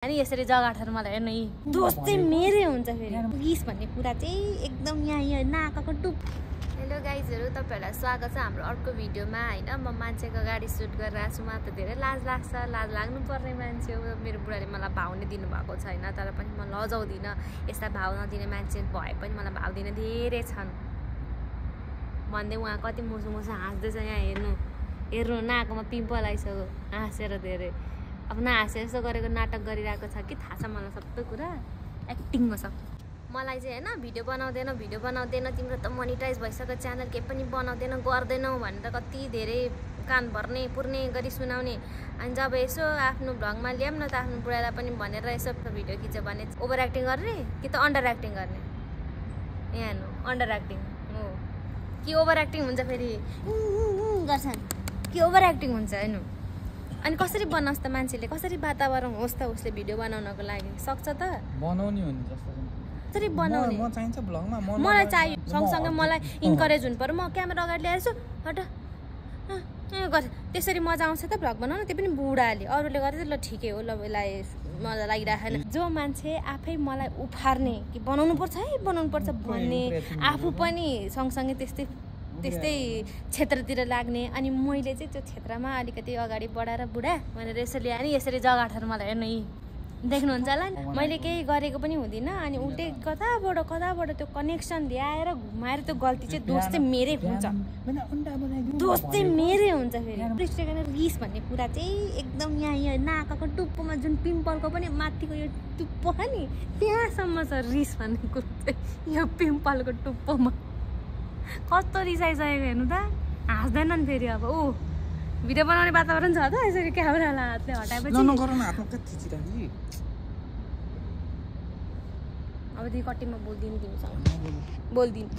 अनि यसरी जग्गा ठाउँ मलाई हेर्नु दोस्त चाहिँ मेरै हुन्छ फेरि रिस भन्ने कुरा चाहिँ एकदम यहाँ नाकाको टुप। हेलो गाइजहरु, तपाईहरुलाई स्वागत छ हाम्रो अर्को भिडियोमा हैन। म मान्छेको गाडी सुट गरिरहेको छु। मलाई त धेरै लाज लाग्छ, लाज लाग्नु पर्ने मान्छे हो। मेरो बुढाले मलाई भाउ नै दिनु भएको छैन, तर पनि म लजाउँदिन। यस्ता भाउ नदिने मान्छे भए पनि मलाई भाउ दिन धेरै छन् भन्दै उहाँ कति मुसु मुसु हाँस्दैछ। यहाँ हेर्नु हेर्नु नाकमा पिम्पल आइसक्यो हाँसेर। धेरै अब नहाँसे जस्तो गरेको नाटक गरिरहेको छ कि थाहा छ मलाई सबै कुरा, एक्टिङमा छ। मलाई चाहिँ होइन भिडियो बनाउँदैन तिम्रो त मोनिटाइज भइसक्यो च्यानल, केही पनि बनाउँदैन गर्दैनौ भनेर कति धेरै कान भर्ने पुर्ने गरी सुनाउने। अनि जब यसो आफ्नो भ्लगमा ल्याऊँ न त आफ्नो बुढालाई पनि भनेर यसो भिडियो खिच्यो भने ओभर एक्टिङ गर्ने कि त अन्डर एक्टिङ गर्ने। यहाँ हेर्नु अन्डर एक्टिङ हो कि ओभर एक्टिङ हुन्छ, फेरि गर्छन् कि ओभर एक्टिङ हुन्छ हेर्नु। अनि कसरी बनाउँछ त मान्छेले, कसरी वातावरण होस् त उसले भिडियो बनाउनको लागि सक्छ त बनाउने हो नि जस्तो कसरी बनाउने म चाहिन्छ भ्लगमा मलाई चाहियो। सँगसँगै मलाई इन्करेज हुनु पर्यो। म क्यामेरा अगाडि ल्याएर छु हट गर्छ त्यसरी मजा आउँछ त भ्लग बनाउनु। त्यो पनि बुढाले अरूले गर्दा ल ठिकै हो, ल यसलाई मजा लागिरहेन। जो मान्छे आफै मलाई उफार्ने कि बनाउनु पर्छ है बनाउनु पर्छ भन्ने, आफू पनि सँगसँगै त्यस्तै क्षेत्रतिर लाग्ने। अनि मैले चाहिँ त्यो क्षेत्रमा अलिकति अगाडि बढाएर बुढा भनेर यसरी अनि यसरी जग्गा ठाउँ मलाई हेर्नु देख्नुहुन्छ होला नि। मैले केही गरेको पनि हुँदिनँ। अनि उल्टै कताबाट त्यो कनेक्सन ल्याएर घुमाएर त्यो गल्ती चाहिँ दोष चाहिँ मेरै हुन्छ, दोष चाहिँ मेरै हुन्छ। फेरि रिस भन्ने कुरा चाहिँ एकदम यहाँ नाकाको टुप्पोमा जुन पिम्पलको पनि माथिको यो टुप्पो छ नि त्यहाँसम्म छ रिस भन्ने कुरा चाहिँ। यो पिम्पलको टुप्पोमा कस्तो रिसाइसकेको हेर्नु त, हाँस्दैनन् फेरि। अब भिडियो बनाउने वातावरण छ त यसरी क्यामेरालाई हातले हटाएपछि अब ती कट्टीमा बोल्दिनँ तिमीसँग बोल्दिनँ।